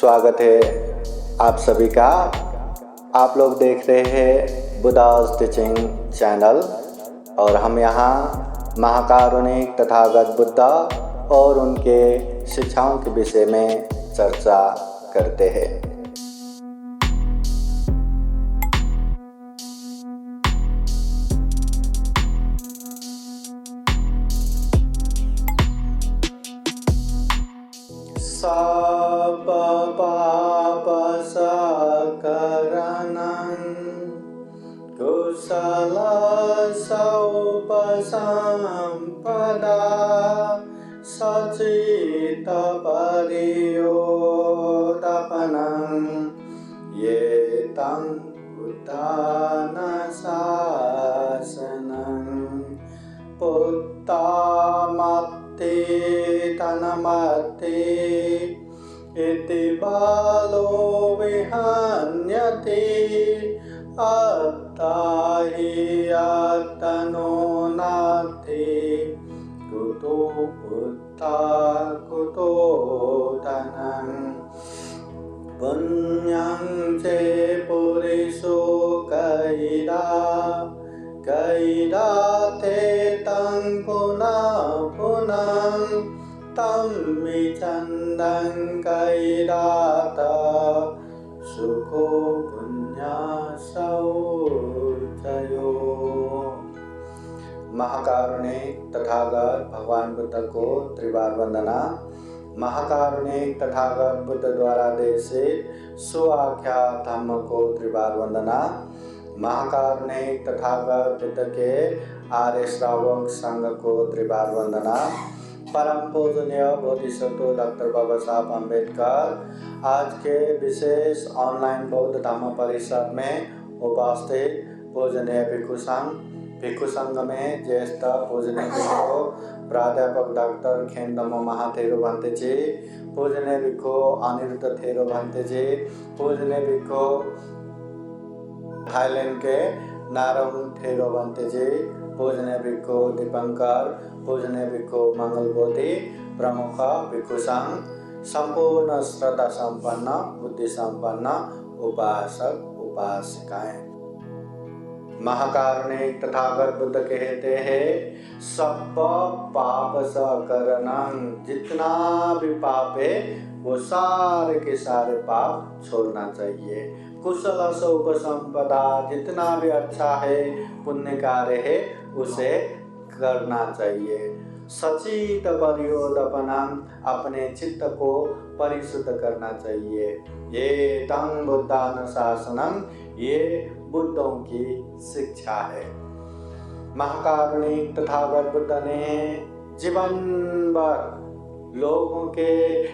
स्वागत है आप सभी का। आप लोग देख रहे हैं बुद्धास टीचिंग चैनल और हम यहाँ महाकारुणिक तथागत बुद्धा और उनके शिक्षाओं के विषय में चर्चा करते हैं। सब पाप सकरणं कुशल सौपसंपदा सचित परियोदपनं ये तं बुद्धान शासनं पुत्तमत्ते तनमत्ते इति बालो विहन्यते अत्ता हि आत्मनो नास्ति कुतो बुद्धा कुतो धनं पुण्यं च पुरुषो कैराते तं पुनः पुनः तं विचन्दं कैरात सुखो पुण्यसौचयो। महाकारुणिक तथागत भगवान बुद्ध को त्रिवार वंदना। महाकारुणिक तथागत बुद्ध द्वारा देशित सुआख्या धम्म को त्रिवार वंदना। महाकारुणिक तथागत बुद्ध के आर्य श्रावक संघ को त्रिवार वंदना। परम पूजनीय बोधिसत्व डॉक्टर बाबा साहब अम्बेडकर आज के विशेष ऑनलाइन बौद्ध धम्म परिषद में उपस्थित पूजनीय भिक्षु संघ में ज्येष्ठ पूजनीय भिक्षु प्राध्यापक डॉक्टर खेंदमो महाथेरो भंते जी, पूजनीय भिक्षु अनिरुद्ध थेरो भंते जी, पूजनीय भिक्षु थाईलैंड के नारंग थेरो भंते जी, पूजनीय भिक्षु दीपंकर, पूजनीय भिक्षु मंगल बोधि, प्रमुख भिक्षु संघ, संपूर्ण श्रद्धा संपन्न बुद्धि संपन्न उपासक उपासिकाएं। महाकारुणिक तथागत बुद्ध कहते हैं सब पाप सकरणं, जितना भी पाप है वो सारे के सारे पाप छोड़ना चाहिए। कुशल सौपसंपदा, जितना भी अच्छा है पुण्य कार्य है उसे करना चाहिए। सचित परियोदपनं, अपने चित्त को परिशुद्ध करना चाहिए। ये तं बुद्धान शासनं, ये बुद्धों की शिक्षा है। महाकारुणिक तथागत बुद्ध ने जीवन भर लोगों के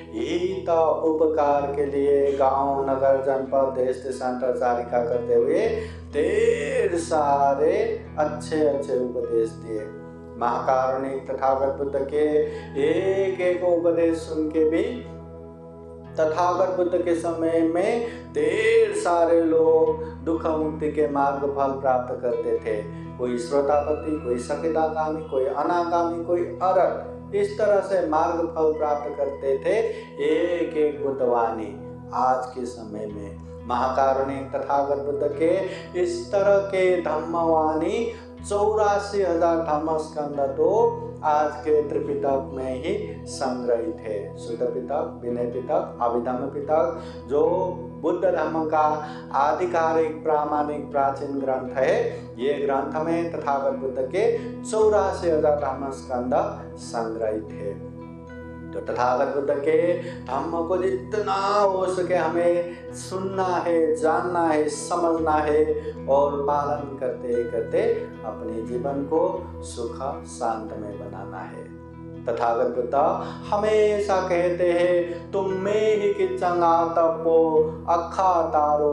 हित उपकार के लिए गांव नगर जनपद देश देशांतरचारिका करते हुए ढेर सारे अच्छे उपदेश दिए। महाकारुणिक तथागत बुद्ध के एक एक उपदेश सुन के भी तथागत बुद्ध के समय में ढेर सारे लोग दुख मुक्ति के मार्ग फल प्राप्त करते थे। कोई श्रोतापति, कोई सकिताकामी, कोई अनाकामी, कोई अरहत, इस तरह से मार्ग फल प्राप्त करते थे। एक एक बुद्धवाणी आज के समय में महाकारुणिक तथागत बुद्ध के इस तरह के धम्मवाणी 84,000 धम्मस्कंद तो आज के त्रिपिटक में ही संग्रहित है। शुद्ध पिटक, विनय पिटक, अभिधम्म पिटक जो बुद्ध धर्म का आधिकारिक प्रामाणिक प्राचीन ग्रंथ है। ये ग्रंथ में तथागत बुद्ध के 84,000 धम्मस्कंद संग्रहित है। तो तथागत बुद्ध के धम्म को जितना हो सके हमें सुनना है, जानना है, समझना है और पालन करते करते अपने जीवन को सुख शांतमय बनाना है। तथागत बुद्ध हमेशा कहते हैं तुम में ही किंचन आतपो अखा तारो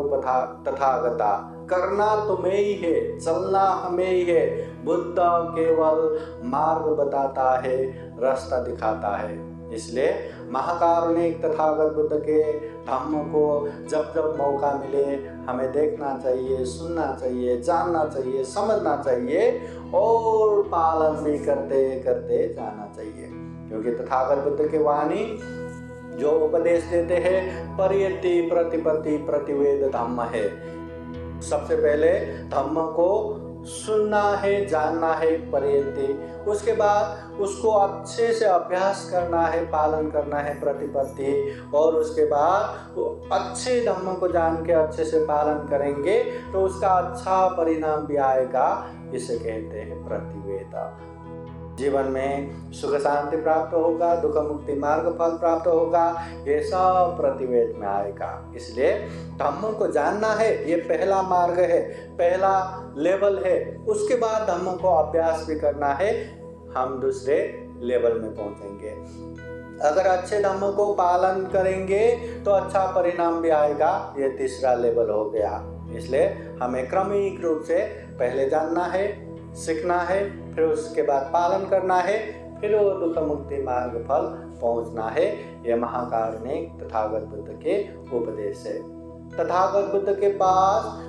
तथागता, करना तुम्हें ही है, चलना हमें ही है। बुद्ध केवल मार्ग बताता है, रास्ता दिखाता है। इसलिए महाकारुणिक तथागत बुद्ध के धम्म को जब जब मौका मिले हमें देखना चाहिए, सुनना चाहिए, जानना चाहिए, समझना चाहिए और पालन भी करते करते जाना चाहिए। क्योंकि तथागत बुद्ध के वाणी जो उपदेश देते हैं परियति प्रतिपत्ति प्रतिवेद धम्म है। सबसे पहले धम्म को सुनना है, जानना है, परियति। उसके बाद उसको अच्छे से अभ्यास करना है, पालन करना है, प्रतिपत्ति। और उसके बाद वो अच्छे धम्म को जान के अच्छे से पालन करेंगे तो उसका अच्छा परिणाम भी आएगा। इसे कहते हैं प्रतिवेदा। जीवन में सुख शांति प्राप्त होगा, दुख मुक्ति मार्ग फल प्राप्त होगा, ये सब प्रतिवेद में आएगा। इसलिए धम्म को जानना है, ये पहला मार्ग है, पहला लेवल है। उसके बाद धम्म को अभ्यास भी करना है, हम दूसरे लेवल में पहुंचेंगे। अगर अच्छे धम्म को पालन करेंगे तो अच्छा परिणाम भी आएगा, ये तीसरा लेवल हो गया। इसलिए हमें क्रमिक रूप से पहले जानना है, सीखना है, फिर उसके बाद पालन करना है, फिर वो दुख मुक्ति मार्ग फल पहुंचना है। ये महाकारुणिक तथागत बुद्ध के उपदेश है। तथागत बुद्ध के पास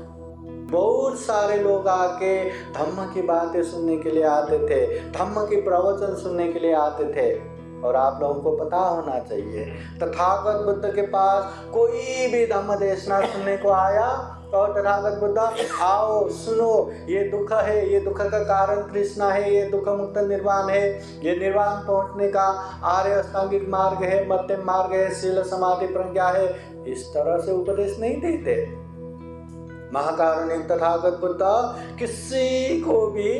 बहुत सारे लोग आके धम्म की बातें सुनने के लिए आते थे, धम्म की प्रवचन सुनने के लिए आते थे। और आप लोगों को पता होना चाहिए, तथागत बुद्ध के पास कोई भी धम्म देशना सुनने को आया और तथागत बुद्ध आओ सुनो, ये दुख है, ये दुख का कारण कृष्णा है, ये दुख मुक्त निर्वाण है, ये निर्वाण पहुंचने का आर्य अष्टांगिक मार्ग है, मध्यम मार्ग है, शील समाधि प्रज्ञा है, इस तरह से उपदेश नहीं देते। महाकारुणिक तथागत बुद्ध किसी को भी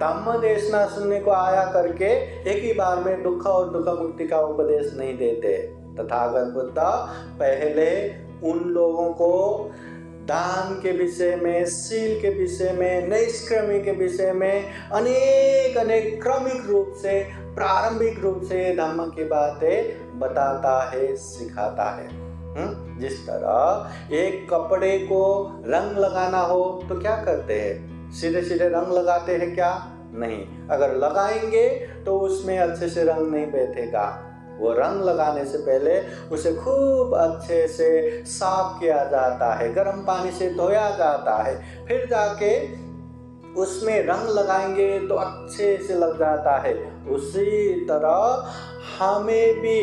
धम्म देशना सुनने को आया करके एक ही बार में दुख और दुख मुक्ति का उपदेश नहीं देते। तथागत बुद्ध पहले उन लोगों को दान के विषय में, शील के विषय में, नैष्क्रम्य के विषय में अनेक क्रमिक रूप से, प्रारंभिक रूप से धम्म की बातें बताता है, सिखाता है। जिस तरह एक कपड़े को रंग लगाना हो तो क्या करते हैं? सीधे सीधे रंग लगाते हैं क्या? नहीं। अगर लगाएंगे तो उसमें अच्छे से रंग नहीं बैठेगा। वो रंग लगाने से पहले उसे खूब अच्छे से साफ किया जाता है, गर्म पानी से धोया जाता है, फिर जाके उसमें रंग लगाएंगे तो अच्छे से लग जाता है। उसी तरह हमें भी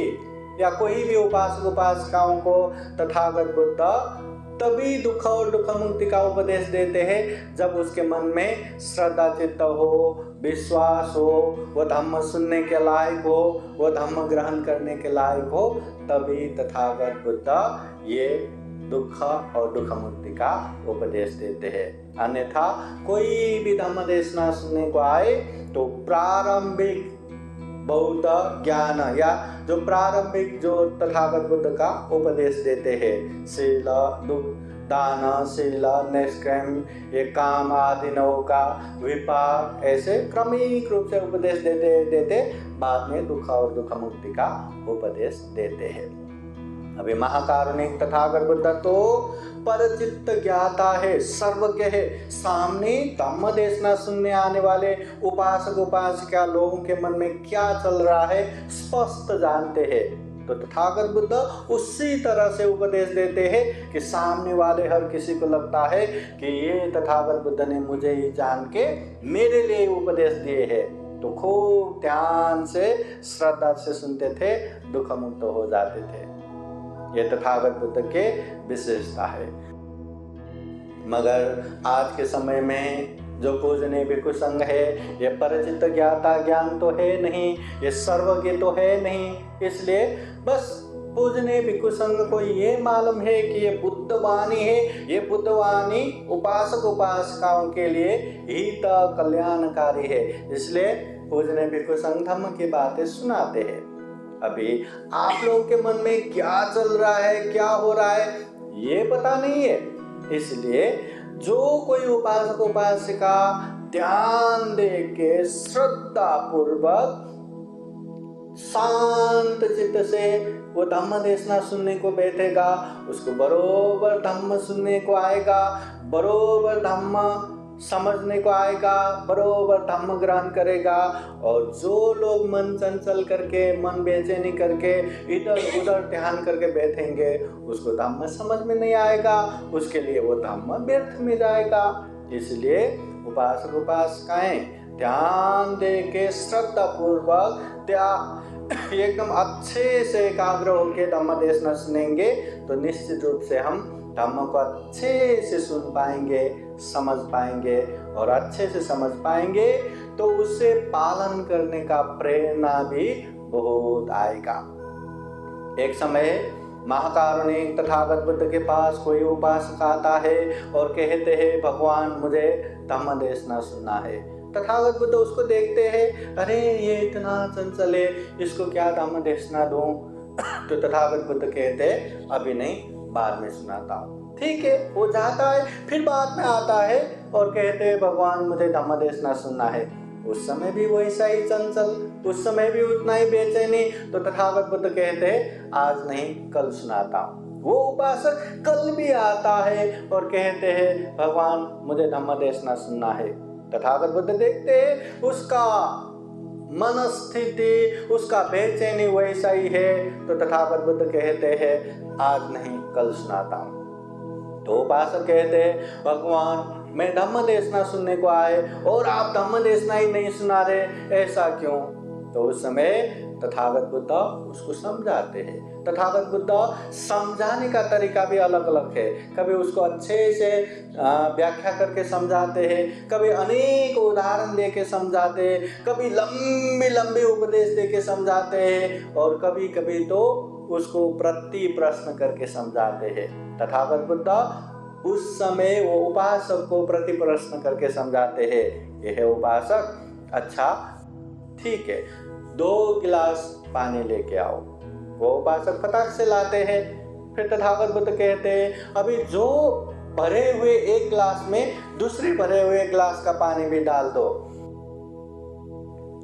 या कोई भी उपासक उपासिकाओं को तथागत बुद्ध तभी दुख और दुख मुक्ति का उपदेश देते हैं जब उसके मन में श्रद्धा चित्त हो, विश्वास हो, वो धम्म सुनने के लायक हो, वो धम्म ग्रहण करने के लायक हो, तभी तथागत बुद्ध ये दुख और दुख मुक्ति का उपदेश देते हैं। अन्यथा कोई भी धम्म देशना सुनने को आए तो प्रारंभिक बौद्ध ज्ञान या जो प्रारंभिक जो तथागत बुद्ध का उपदेश देते हैं, शील, दान, शील, नैष्क्रम्य, ये काम आदि नौ का विपाक, ऐसे क्रमिक रूप से उपदेश देते बाद में दुख और दुख मुक्ति का उपदेश देते हैं। अभी महाकारुणिक तथागत बुद्ध तो परचित्त ज्ञाता है, सर्वज्ञ है। सामने धम्म देशना सुनने आने वाले उपासक उपासिका लोगों के मन में क्या चल रहा है स्पष्ट जानते हैं। तो तथागत बुद्ध उसी तरह से उपदेश देते हैं कि सामने वाले हर किसी को लगता है कि ये तथागत बुद्ध ने मुझे ही जान के मेरे लिए उपदेश दिए हैं। तो खूब ध्यान से श्रद्धा से सुनते थे, दुख मुक्त हो जाते थे। ये तथागत बुद्ध के विशेषता है। मगर आज के समय में जो पूजनीय भिक्षु संघ है, ये परिचित ज्ञाता ज्ञान तो है नहीं, ये सर्वज्ञ तो है नहीं। इसलिए बस पूजनीय भिक्षु संघ को ये मालूम है कि ये बुद्धवाणी है, ये बुद्धवाणी उपासक उपासिकाओं के लिए हित कल्याणकारी है। इसलिए पूजनीय भिक्षु संघ धम्म की बातें सुनाते हैं। अभी आप लोगों के मन में क्या चल रहा है, क्या हो रहा है, ये पता नहीं है। इसलिए जो कोई उपासक उपासिका ध्यान दे के श्रद्धा पूर्वक शांत चित्त से वो धम्म देशना सुनने को बैठेगा, उसको बरोबर धम्म सुनने को आएगा, बरोबर धम्म समझने को आएगा, बरोबर धम्म ग्रहण करेगा। और जो लोग मन चंचल करके, मन बेचैनी करके इधर उधर ध्यान करके बैठेंगे, उसको धम्म समझ में नहीं आएगा, उसके लिए वो धम्म व्यर्थ में जाएगा। इसलिए उपासक उपासिकाएं ध्यान दे के श्रद्धा पूर्वक एकदम अच्छे से एकाग्र होकर धम्म देशना सुनेंगे तो निश्चित रूप से हम धम्म को अच्छे से सुन पाएंगे, समझ पाएंगे, और अच्छे से समझ पाएंगे तो उसे पालन करने का प्रेरणा भी बहुत आएगा। एक समय महाकारुणिक तथागत बुद्ध के पास कोई उपासक आता है और कहते हैं, भगवान मुझे धम्म देशना सुनना है। तथागत बुद्ध उसको देखते हैं, अरे ये इतना चंचल है, इसको क्या धम्म देशना दूं? तो तथागत बुद्ध कहते हैं, अभी नहीं, बाद में सुनाता हूँ। ठीक है, वो जाता है, फिर बाद में आता है और कहते हैं, भगवान मुझे धम्म देशना सुनना है। उस समय भी वैसा ही चंचल, उस समय भी उतना ही बेचैनी। तो तथागत बुद्ध कहते हैं, आज नहीं, कल सुनाता हूँ। वो उपासक कल भी आता है और कहते हैं, भगवान मुझे धम्म देशना सुनना है। तथागत बुद्ध देखते हैं उसका मन स्थिति, उसका बेचैनी वैसा ही है। तो तथागत बुद्ध कहते हैं, आज नहीं, कल सुनाता हूँ। तो उपासक कहते हैं, भगवान मैं धम्म देशना सुनने को आए और आप धम्म देशना ही नहीं सुना रहे, ऐसा क्यों? तो उस समय तथागत बुद्ध उसको समझाते हैं। तथागत बुद्ध समझाने का तरीका भी अलग अलग है। कभी उसको अच्छे से व्याख्या करके समझाते हैं, कभी अनेक उदाहरण दे के समझाते हैं, कभी लंबी लंबी उपदेश दे के समझाते हैं, और कभी कभी तो उसको प्रति प्रश्न करके समझाते हैं। तथागत बुद्ध उस समय वो उपासक को प्रति प्रश्न करके समझाते हैं। यह है उपासक, अच्छा ठीक है, 2 गिलास पानी लेके आओ। वो उपासक फटाक से लाते हैं। फिर तथागत बुद्ध कहते हैं, अभी जो भरे हुए एक गिलास में दूसरे भरे हुए गिलास का पानी भी डाल दो।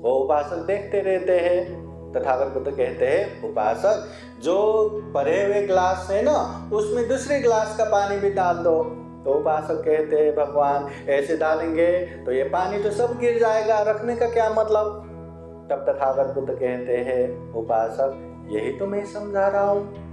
वो उपासक देखते रहते हैं। तथागत बुद्ध कहते हैं, उपासक जो भरे हुए गिलास है ना, उसमें दूसरे गिलास का पानी भी डाल दो। तो उपासक कहते हैं, भगवान ऐसे डालेंगे तो ये पानी तो सब गिर जाएगा, रखने का क्या मतलब? तब तथागत बुद्ध कहते हैं, उपासक यही तो मैं समझा रहा हूँ।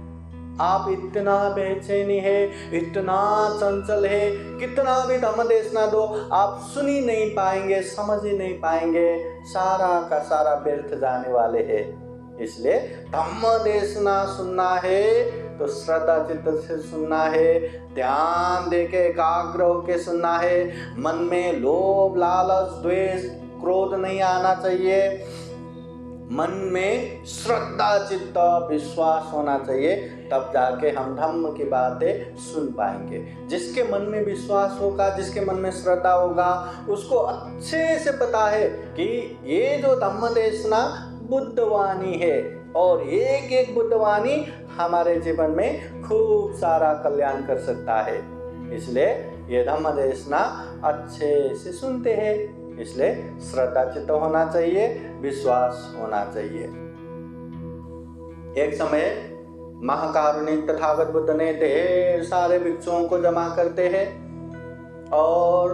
आप इतना बेचैनी है, इतना चंचल है, कितना भी धम्म देशना दो, आप सुन ही नहीं पाएंगे, समझ ही नहीं पाएंगे, सारा का सारा व्यर्थ जाने वाले हैं। इसलिए धम्म देशना सुनना है तो श्रद्धा चित्त से सुनना है, ध्यान देके एकाग्र होके सुनना है। मन में लोभ, लालच, द्वेष, क्रोध नहीं आना चाहिए। मन में श्रद्धा चित्त विश्वास होना चाहिए, तब जाके हम धम्म की बातें सुन पाएंगे। जिसके मन में विश्वास होगा, जिसके मन में श्रद्धा होगा, उसको अच्छे से पता है कि ये जो धम्म देशना बुद्धवाणी है, और एक एक बुद्धवाणी हमारे जीवन में खूब सारा कल्याण कर सकता है। इसलिए ये धम्म देशना अच्छे से सुनते हैं। इसलिए श्रद्धा चित्त होना चाहिए, विश्वास होना चाहिए। एक समय महाकारुणिक तथागत बुद्ध ने ढेर सारे भिक्षुओं को जमा करते हैं और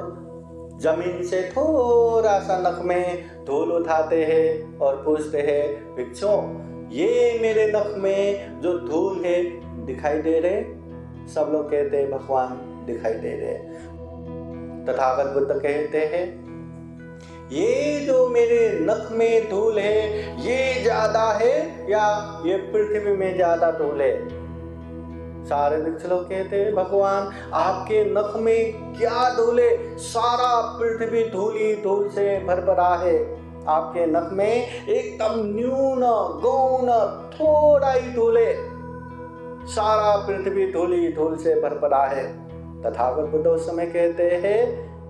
जमीन से थोड़ा सा नख में धूल उठाते हैं और पूछते हैं, भिक्षुओं ये मेरे नख में जो धूल है दिखाई दे रहे? सब लोग कहते हैं, भगवान दिखाई दे रहे। तथागत बुद्ध कहते हैं, ये जो मेरे नख में धूल है ये ज्यादा है या ये पृथ्वी में ज्यादा धूल है? सारे भिक्षु लोग कहते हैं, भगवान आपके नख में क्या धूल है, सारा पृथ्वी धूली धूल से भरभरा है। आपके नख में एकदम न्यून गौण थोड़ा ही धूल है, सारा पृथ्वी धूली धूल से भरभरा है। तथागत बुद्ध उस समय कहते हैं,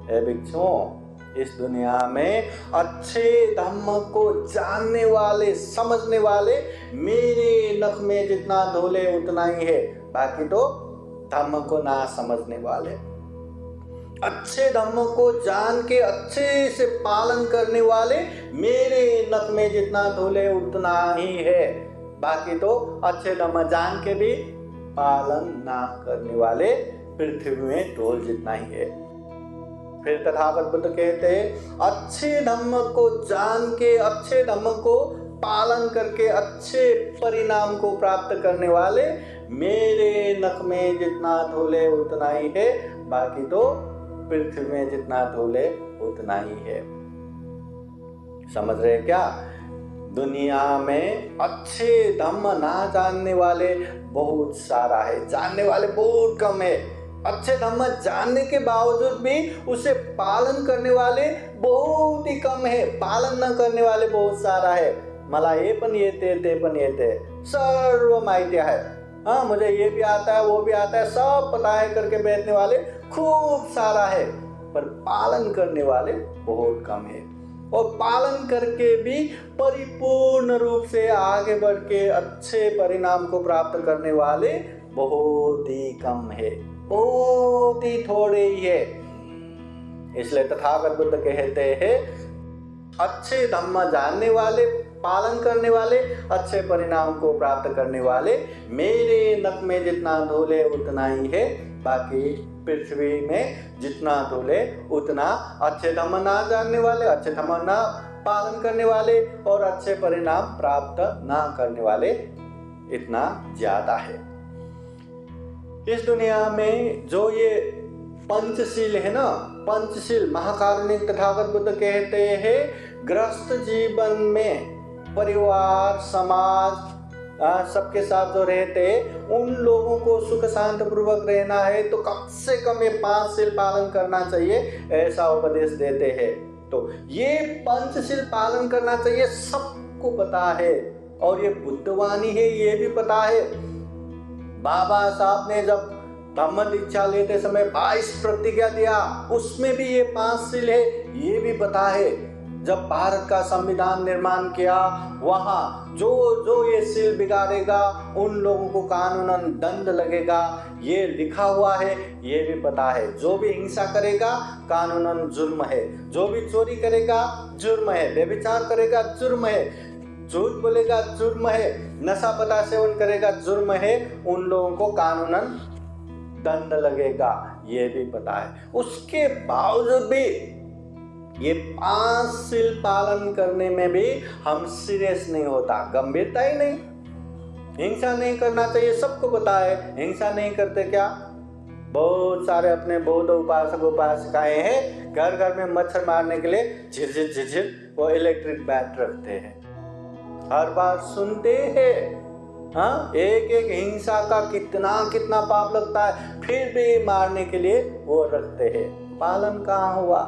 हे भिक्षुओं, इस दुनिया में अच्छे धम्म को जानने वाले, समझने वाले मेरे नख में जितना धूल है उतना ही है, बाकी तो धम्म को ना समझने वाले। अच्छे धम्म को जान के अच्छे से पालन करने वाले मेरे नख में जितना धूल है उतना ही है, बाकी तो अच्छे धम्म जान के भी पालन ना करने वाले पृथ्वी में धूल जितना ही है। फिर तथागत बुद्ध कहते हैं, अच्छे धम्म को जान के, अच्छे धम्म को पालन करके अच्छे परिणाम को प्राप्त करने वाले मेरे नख में जितना धूल है उतना ही है, बाकी तो पृथ्वी में जितना धूल है उतना ही है। समझ रहे क्या? दुनिया में अच्छे धम्म ना जानने वाले बहुत सारा है, जानने वाले बहुत कम है। अच्छे धम्म जानने के बावजूद भी उसे पालन करने वाले बहुत ही कम है, पालन न करने वाले बहुत सारा है। मला ये पण येते, ते पण येते, सर्व माहिती है, हाँ मुझे ये भी आता है, वो भी आता है, सब पता है करके बैठने वाले खूब सारा है, पर पालन करने वाले बहुत कम है। और पालन करके भी परिपूर्ण रूप से आगे बढ़ के अच्छे परिणाम को प्राप्त करने वाले बहुत ही कम है, बहुत ही थोड़े ही है। इसलिए तथागत बुद्ध कहते हैं, अच्छे धम्म जानने वाले, पालन करने वाले, अच्छे परिणाम को प्राप्त करने वाले मेरे नख में जितना धूल है उतना ही है, बाकी पृथ्वी में जितना धूल है उतना अच्छे धम्म ना जानने वाले, अच्छे धम्म ना पालन करने वाले और अच्छे परिणाम प्राप्त ना करने वाले इतना ज्यादा है। इस दुनिया में जो ये पंचशील है ना, पंचशील महाकारुणिक तथागत बुद्ध कहते हैं, गृहस्थ जीवन में परिवार समाज सबके साथ जो रहते उन लोगों को सुख शांत पूर्वक रहना है तो कम से कम ये 5 शील पालन करना चाहिए, ऐसा उपदेश देते हैं। तो ये पंचशील पालन करना चाहिए, सबको पता है और ये बुद्धवाणी है, ये भी पता है। बाबा साहब ने जब धम्म दीक्षा लेते समय 22 प्रतिज्ञा दिया, उसमें भी ये 5 शील है, ये भी पता है। जब भारत का संविधान निर्माण किया, वहां जो जो ये शील बिगाड़ेगा उन लोगों को कानूनन दंड लगेगा, ये लिखा हुआ है, ये भी पता है। जो भी हिंसा करेगा कानूनन जुर्म है, जो भी चोरी करेगा जुर्म है, व्यभिचार करेगा जुर्म है, झूठ बोलेगा जुर्म है, नशा पता सेवन करेगा जुर्म है, उन लोगों को कानूनन दंड लगेगा, ये भी पता है। उसके बावजूद भी ये 5 शील पालन करने में भी हम सीरियस नहीं होता, गंभीरता ही नहीं। हिंसा नहीं करना चाहिए, सबको पता है, हिंसा नहीं करते क्या? बहुत सारे अपने बौद्ध उपासक उपासिकाएं हैं, घर घर में मच्छर मारने के लिए झिरझिर झिरझिर वो इलेक्ट्रिक बैट रखते हैं, हर बार सुनते हैं। हाँ, एक एक हिंसा का कितना कितना पाप लगता है, फिर भी मारने के लिए वो रखते हैं। पालन कहाँ हुआ?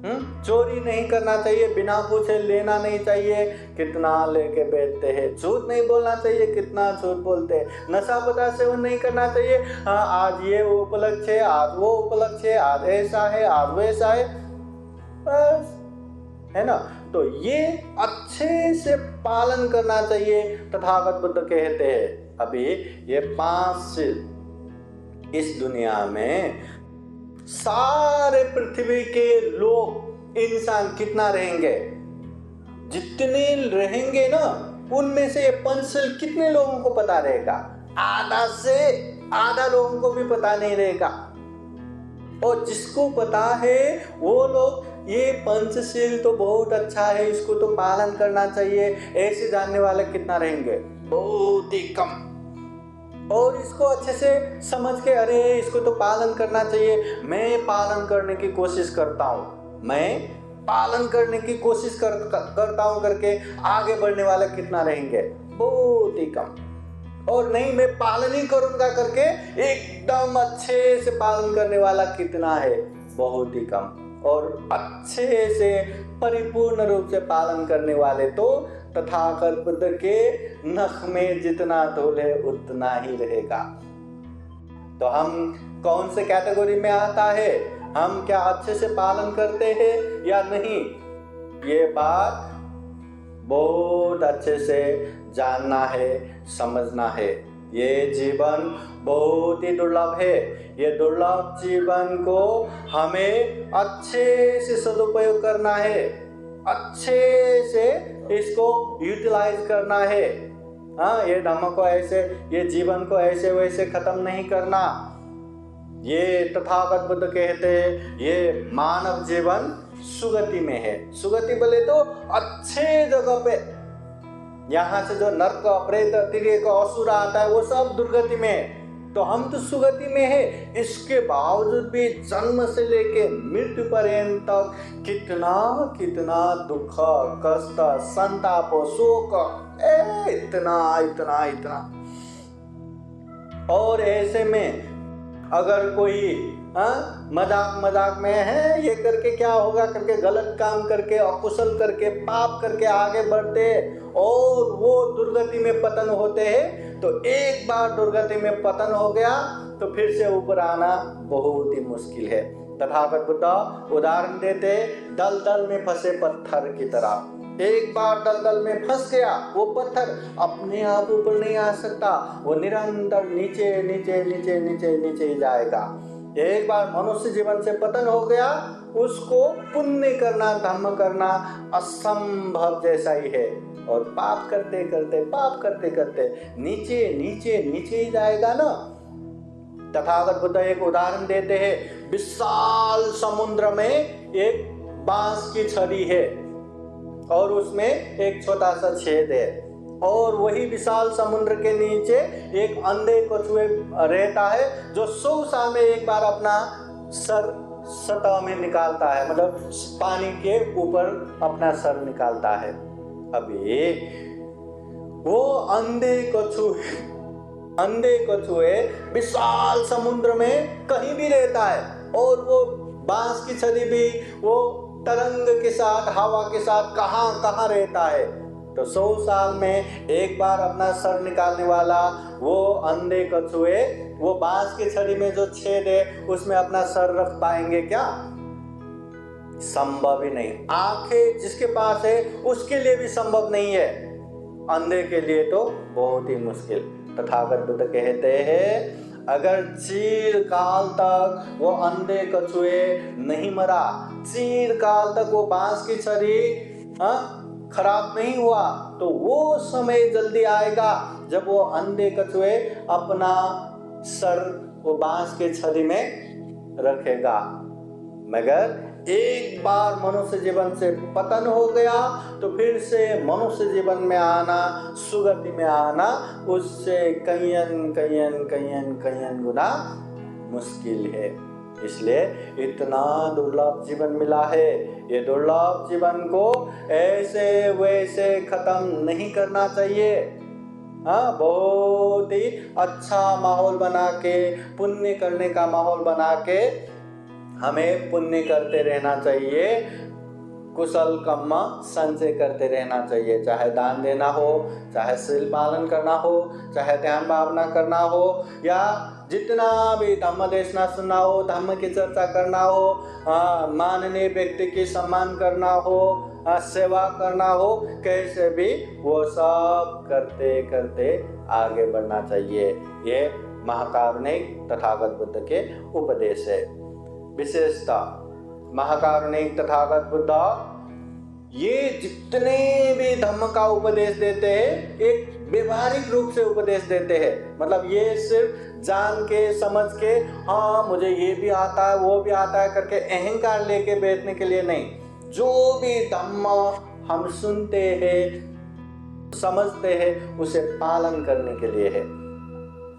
चोरी नहीं करना चाहिए, बिना पूछे लेना नहीं चाहिए, कितना लेके बैठते हैं। झूठ नहीं बोलना चाहिए, कितना झूठ बोलते हैं। नशा पता सेवन नहीं करना चाहिए, हाँ आज ये उपलक्ष्य है, आज वो उपलक्ष्य है, आज ऐसा है, आज वैसा है, बस, है ना। तो ये अच्छे से पालन करना चाहिए, तथागत बुद्ध कहते हैं। अभी ये 5 शील इस दुनिया में सारे पृथ्वी के लोग इंसान कितना रहेंगे, जितने रहेंगे ना, उनमें से ये 5 शील कितने लोगों को पता रहेगा? आधा से आधा लोगों को भी पता नहीं रहेगा। और जिसको पता है वो लोग ये पंचशील तो बहुत अच्छा है, इसको तो पालन करना चाहिए, ऐसे जानने वाले कितना रहेंगे? बहुत ही कम। और इसको अच्छे से समझ के अरे इसको तो पालन करना चाहिए, मैं पालन करने की कोशिश करता हूँ, मैं पालन करने की कोशिश करता हूँ करके आगे बढ़ने वाले कितना रहेंगे? बहुत ही कम। और नहीं मैं पालन ही करूँगा करके एकदम अच्छे से पालन करने वाला कितना है? बहुत ही कम। और अच्छे से परिपूर्ण रूप से पालन करने वाले तो तथागत बुद्ध के नख में जितना धूल है उतना ही रहेगा। तो हम कौन से कैटेगरी में आता है? हम क्या अच्छे से पालन करते हैं या नहीं? ये बात बहुत अच्छे से जानना है, समझना है। ये जीवन बहुत ही दुर्लभ है। ये दुर्लभ जीवन को हमें अच्छे से सदुपयोग करना है, अच्छे से इसको यूटिलाइज करना है। हाँ, ये धम्म को ऐसे, ये जीवन को ऐसे वैसे खत्म नहीं करना। ये तथागत बुद्ध कहते हैं ये मानव जीवन सुगति में है। सुगति बोले तो अच्छे जगह पे, यहाँ से जो नर्क प्रेत तिर्यक असुर आता है वो सब दुर्गति में। तो हम तो सुगति में है, इसके बावजूद भी जन्म से लेके मृत्यु पर्यंत तक कितना कितना दुख, कष्ट, संताप, शोक, इतना इतना इतना। और ऐसे में अगर कोई मजाक मजाक में है ये करके क्या होगा करके गलत काम करके अकुशल करके पाप करके आगे बढ़ते और वो दुर्गति में पतन होते हैं, तो एक बार दुर्गति में पतन हो गया तो फिर से ऊपर आना बहुत ही मुश्किल है। तथागत बुद्ध उदाहरण देते दलदल में फंसे पत्थर की तरह। एक बार दलदल में फंस गया वो पत्थर अपने आप ऊपर नहीं आ सकता, वो निरंतर नीचे नीचे नीचे नीचे नीचे ही जाएगा। एक बार मनुष्य जीवन से पतन हो गया, उसको पुण्य करना धर्म करना असंभव जैसा ही है, और पाप करते करते नीचे नीचे नीचे ही जाएगा ना। तथागत बुद्ध एक उदाहरण देते हैं, विशाल समुद्र में एक बांस की छड़ी है और उसमें एक छोटा सा छेद है, और वही विशाल समुद्र के नीचे एक अंधे कछुए रहता है जो 100 साल में एक बार अपना सर सतह में निकालता है, मतलब पानी के ऊपर अपना सर निकालता है। अभी वो अंधे कछुए विशाल समुद्र में कहीं भी रहता है, और वो बांस की छड़ी भी वो तरंग के साथ हवा के साथ कहाँ कहाँ रहता है। तो 100 साल में एक बार अपना सर निकालने वाला वो अंधे कछुए वो बांस की छड़ी में जो छेद है उसमें अपना सर रख पाएंगे क्या? संभव ही नहीं। आंखें जिसके पास है उसके लिए भी संभव नहीं है, अंधे के लिए तो बहुत ही मुश्किल। तथागत बुद्ध कहते हैं अगर चिरकाल तक वो अंधे कछुए नहीं मरा, चिरकाल तक वो बांस की छड़ी खराब नहीं हुआ, तो वो समय जल्दी आएगा जब वो अंधे कछुए अपना सर वो बांस के छड़ी में रखेगा। मगर एक बार मनुष्य जीवन से पतन हो गया तो फिर से मनुष्य जीवन में आना, सुगति में आना उससे कईयन गुना मुश्किल है। इसलिए इतना दुर्लभ जीवन मिला है। ये दुर्लभ जीवन को ऐसे वैसे खत्म नहीं करना चाहिए। बहुत ही अच्छा माहौल बना के, पुण्य करने का माहौल बना के हमें पुण्य करते रहना चाहिए, कुशल कर्म संचय करते रहना चाहिए। चाहे दान देना हो, चाहे शील पालन करना हो, चाहे ध्यान भावना करना हो, या जितना भी धम्म देशना सुनना हो, धम्म की चर्चा करना हो, माननीय व्यक्ति की सम्मान करना हो, सेवा करना हो, कैसे भी वो सब करते करते आगे बढ़ना चाहिए। ये महाकारुणिक तथागत बुद्ध के उपदेश है। विशेषता महाकारुणिक तथागत बुद्ध ये जितने भी धम्म का उपदेश देते हैं एक व्यवहारिक रूप से उपदेश देते हैं। मतलब ये सिर्फ जान के समझ के हाँ मुझे ये भी आता है वो भी आता है करके अहंकार लेके बैठने के लिए नहीं। जो भी धम्म हम सुनते हैं समझते हैं उसे पालन करने के लिए है।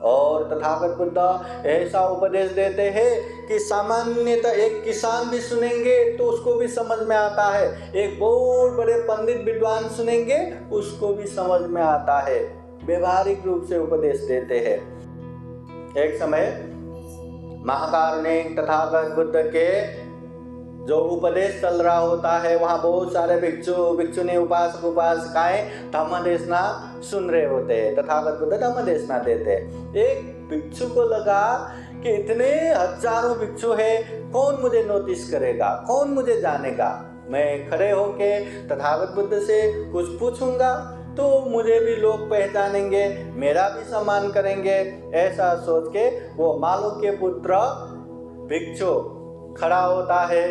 और तथागत बुद्ध ऐसा उपदेश देते हैं कि सामान्यतः एक किसान भी सुनेंगे तो उसको भी समझ में आता है, एक बहुत बड़े पंडित विद्वान सुनेंगे उसको भी समझ में आता है। व्यवहारिक रूप से उपदेश देते हैं। एक समय महाकारुणिक तथागत बुद्ध के जो उपदेश चल रहा होता है वहाँ बहुत सारे भिक्षुनी उपासक उपासिकाएं धम्म देशना सुन रहे होते हैं। तथागत बुद्ध धम्म देशना देते हैं। एक भिक्षु को लगा कि इतने हजारों भिक्षु है, कौन मुझे नोटिस करेगा, कौन मुझे जानेगा। मैं खड़े होके तथागत बुद्ध से कुछ पूछूंगा तो मुझे भी लोग पहचानेंगे, मेरा भी सम्मान करेंगे। ऐसा सोच के वो मालू के पुत्र भिक्षु खड़ा होता है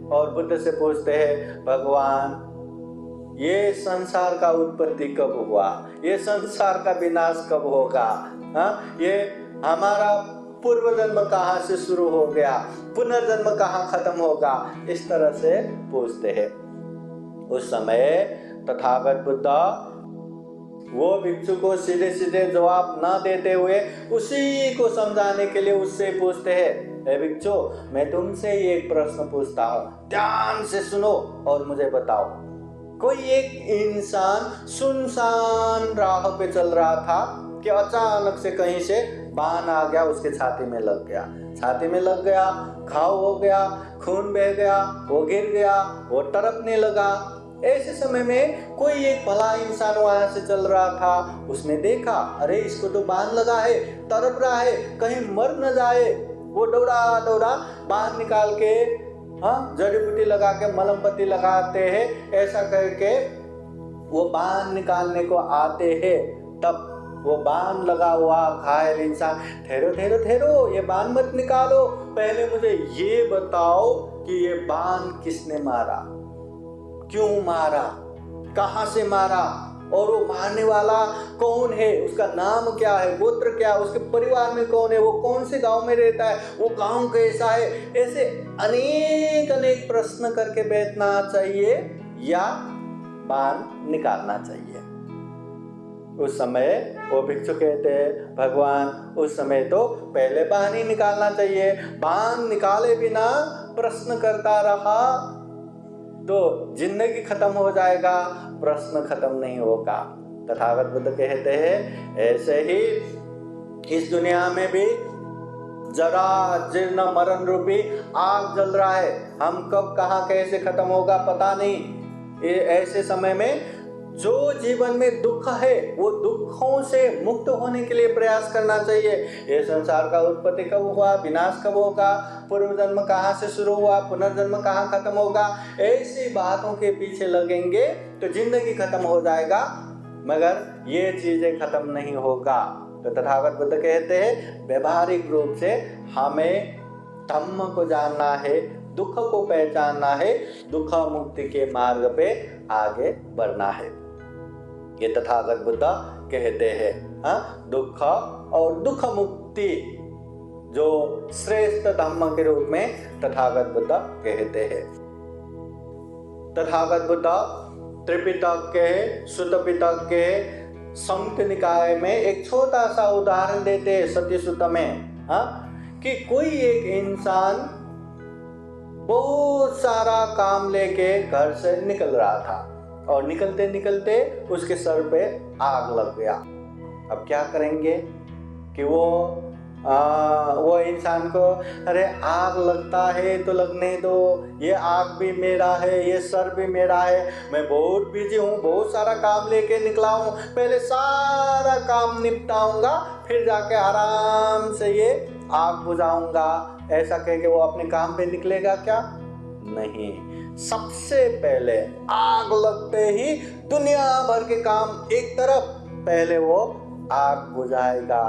और बुद्ध से पूछते हैं, भगवान ये संसार का उत्पत्ति कब हुआ, ये संसार का विनाश कब होगा, ये हमारा पूर्व जन्म कहाँ से शुरू हो गया, पुनर्जन्म कहाँ खत्म होगा, इस तरह से पूछते हैं। उस समय तथागत बुद्ध वो भिक्षु को सीधे सीधे जवाब न देते हुए उसी को समझाने के लिए उससे पूछते हैं, हे भिक्षु, मैं तुमसे एक प्रश्न पूछता हूँ, ध्यान से सुनो और मुझे बताओ। कोई एक इंसान सुनसान राह पे चल रहा था कि अचानक से कहीं से बाण आ गया, उसके छाती में लग गया। छाती में लग गया, घाव हो गया, खून बह गया, वो गिर गया, वो तड़पने लगा। ऐसे समय में कोई एक भला इंसान वहां से चल रहा था, उसने देखा, अरे इसको तो बाण लगा है, तड़प रहा है, कहीं मर न जाए। वो दौड़ा दौड़ा बाण निकाल के जड़ी बूटी लगा के मलम पट्टी लगाते हैं, ऐसा करके वो बाण निकालने को आते हैं। तब वो बाण लगा हुआ घायल इंसान, ठहरो ठहरो ठहरो, ये बाण मत निकालो, पहले मुझे ये बताओ कि ये बाण किसने मारा, क्यों मारा, कहां से मारा, और वो मारने वाला कौन है, उसका नाम क्या है, गोत्र क्या है, उसके परिवार में कौन है, वो कौन से गांव में रहता है, वो गांव कैसा है। ऐसे अनेक अनेक प्रश्न करके बैठना चाहिए या बाण निकालना चाहिए। उस समय वो भिक्षु कहते हैं, भगवान उस समय तो पहले बाण ही निकालना चाहिए, बाण निकाले बिना प्रश्न करता रहा तो जिंदगी खत्म हो जाएगा, प्रश्न खत्म नहीं होगा। तथागत बुद्ध कहते हैं, ऐसे ही इस दुनिया में भी जरा जीर्ण मरण रूपी आग जल रहा है, हम कब कहाँ कैसे खत्म होगा पता नहीं। ऐसे समय में जो जीवन में दुख है वो दुखों से मुक्त होने के लिए प्रयास करना चाहिए। ये संसार का उत्पत्ति कब हुआ, विनाश कब होगा, पूर्व जन्म कहाँ से शुरू हुआ, पुनर्जन्म कहाँ खत्म होगा, ऐसी बातों के पीछे लगेंगे तो जिंदगी खत्म हो जाएगा, मगर ये चीजें खत्म नहीं होगा। तो तथागत बुद्ध कहते हैं, व्यवहारिक रूप से हमें धम्म को जानना है, दुख को पहचानना है, दुख मुक्ति के मार्ग पे आगे बढ़ना है। ये तथागत बुद्ध कहते हैं। दुख और दुख मुक्ति जो श्रेष्ठ धम्म के रूप में तथागत बुद्ध कहते हैं। तथागत बुद्ध त्रिपिटक के, सुत्त पिटक के, संयुक्त निकाय में एक छोटा सा उदाहरण देते हैं सत्य सुत्त में, कि कोई एक इंसान बहुत सारा काम लेके घर से निकल रहा था और निकलते निकलते उसके सर पे आग लग गया। अब क्या करेंगे कि वो इंसान को, अरे आग लगता है तो लगने दो, ये आग भी मेरा है, ये सर भी मेरा है, मैं बहुत बिजी हूँ, बहुत सारा काम लेके निकला हूँ, पहले सारा काम निपटाऊंगा फिर जाके आराम से ये आग बुझाऊंगा, ऐसा कह के वो अपने काम पे निकलेगा क्या? नहीं, सबसे पहले आग लगते ही दुनिया भर के काम एक तरफ, पहले वो आग बुझाएगा।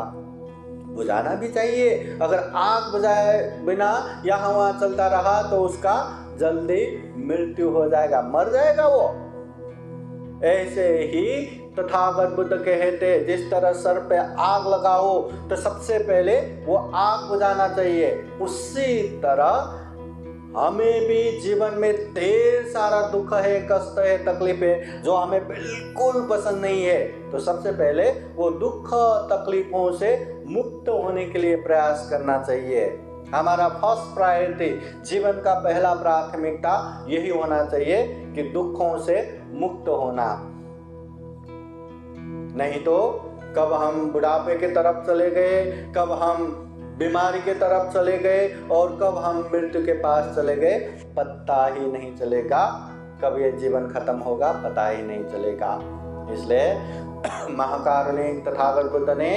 बुझाना भी चाहिए, अगर आग बुझाए बिना यहाँ वहाँ चलता रहा तो उसका जल्दी मृत्यु हो जाएगा, मर जाएगा वो। ऐसे ही तथागत बुद्ध कहते, जिस तरह सर पे आग लगाओ तो सबसे पहले वो आग बुझाना चाहिए, उसी तरह हमें भी जीवन में ढेर सारा दुख है, कष्ट है, तकलीफ है जो हमें बिल्कुल पसंद नहीं है, तो सबसे पहले वो दुख तकलीफों से मुक्त होने के लिए प्रयास करना चाहिए। हमारा फर्स्ट प्रायोरिटी, जीवन का पहला प्राथमिकता यही होना चाहिए कि दुखों से मुक्त होना। नहीं तो कब हम बुढ़ापे के तरफ चले गए, कब हम बीमारी के तरफ चले गए और कब हम मृत्यु के पास चले गए पता ही नहीं चलेगा, कब ये जीवन खत्म होगा पता ही नहीं चलेगा। इसलिए महाकारुणिक तथागत बुद्ध ने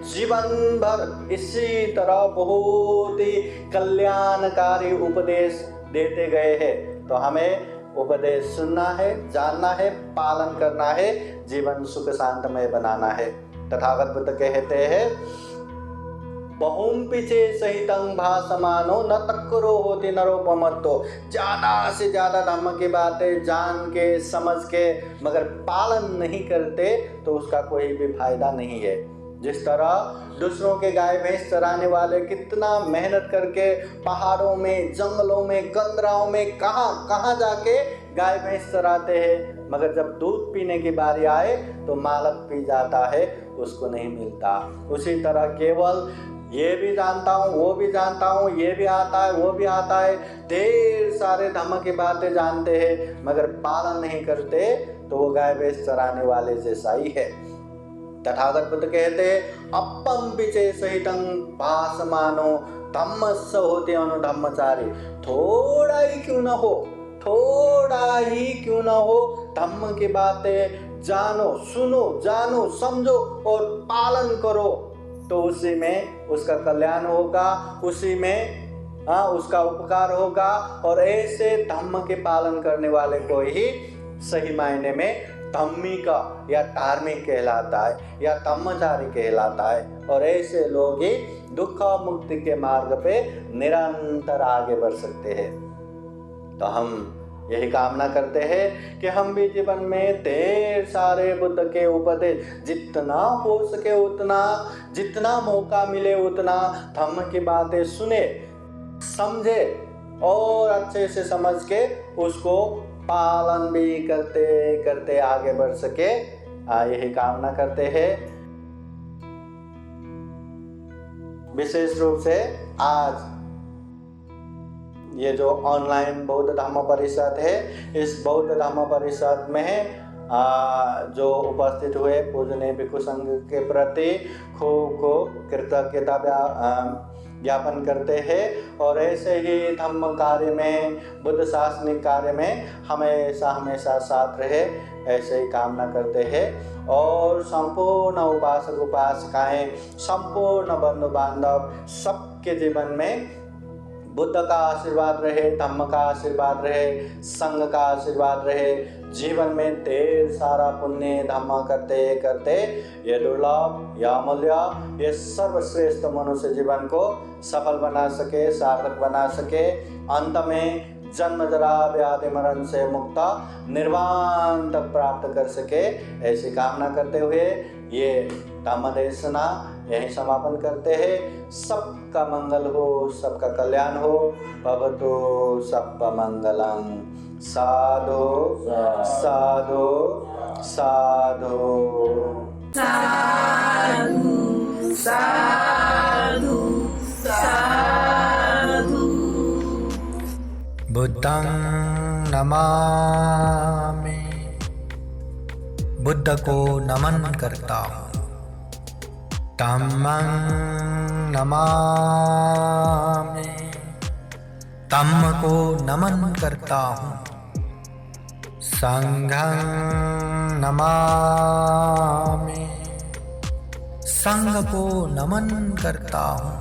जीवन भर इसी तरह बहुत ही कल्याणकारी उपदेश देते गए हैं। तो हमें उपदेश सुनना है, जानना है, पालन करना है, जीवन सुख शांतमय बनाना है। तथागत बुद्ध कहते हैं, बहुम पीछे सहितं भासमानो न तक्करो होती नरोपमत्तो। ज्यादा से ज्यादा धर्म की बातें जान के समझ के मगर पालन नहीं करते तो उसका कोई भी फायदा नहीं है। जिस तरह दूसरों के गाय भैंस चराने वाले कितना मेहनत करके पहाड़ों में, जंगलों में, कंदराओं में कहाँ कहाँ जाके गाय भैंस चराते हैं, मगर जब दूध पीने की बारी आए तो मालक पी जाता है, उसको नहीं मिलता। उसी तरह केवल ये भी जानता हूँ, वो भी जानता हूँ, ये भी आता है, वो भी आता है, ढेर सारे धम्म की बातें जानते हैं मगर पालन नहीं करते तो वो गाय भैंस चराने वाले जैसा ही है। तथागत बुद्ध कहते हैं अपम पिचे सहितं भासमानो धम्मस्य होते अनुधम्मचारी। थोड़ा ही क्यों न हो, थोड़ा ही क्यों न हो, धम्म की बातें जानो, सुनो, जानो, समझो और पालन करो तो उसी में उसका कल्याण होगा, उसी में उसका उपकार होगा। और ऐसे धम्म के पालन करने वाले को ही सही मायने में धम्मिक या धार्मिक कहलाता है या धम्मचारी कहलाता है। और ऐसे लोग ही दुख मुक्ति के मार्ग पे निरंतर आगे बढ़ सकते हैं। तो हम यही कामना करते हैं कि हम भी जीवन में ढेर सारे बुद्ध के उपदेश जितना हो सके उतना, जितना मौका मिले उतना धम्म की बातें सुने, समझे और अच्छे से समझ के उसको पालन भी करते करते आगे बढ़ सके। यही कामना करते हैं। विशेष रूप से आज ये जो ऑनलाइन बौद्ध धम्म परिषद है, इस बौद्ध धम्म परिषद में जो उपस्थित हुए पूजनीय भिक्षु संघ के प्रति खूब कृतज्ञता ज्ञापन करते हैं। और ऐसे ही धम्म कार्य में, बुद्ध शासनिक कार्य में हमेशा साथ रहे, ऐसे ही कामना करते हैं। और संपूर्ण उपासक उपासिकाएं, संपूर्ण बंधु बांधव सबके जीवन में बुद्ध का आशीर्वाद रहे, धम्म का आशीर्वाद रहे, संघ का आशीर्वाद रहे। जीवन में ढेर सारा पुण्य धम्म करते करते ये दुर्लभ या अमूल्य, ये सर्वश्रेष्ठ मनुष्य जीवन को सफल बना सके, सार्थक बना सके। अंत में जन्म जरा व्याधि मरण से मुक्त निर्वाण तक प्राप्त कर सके, ऐसी कामना करते हुए ये धम्म देशना यही समापन करते हैं। सबका मंगल हो, सबका कल्याण हो। भवतु सबका मंगलम। साधु साधु साधु साधु साधु साधु। बुद्धं नमामि, बुद्ध को नमन करता हूँ। धम्मं नमामि, धम्म को नमन करता हूँ। संघं नमामि, संघ को नमन करता हूँ।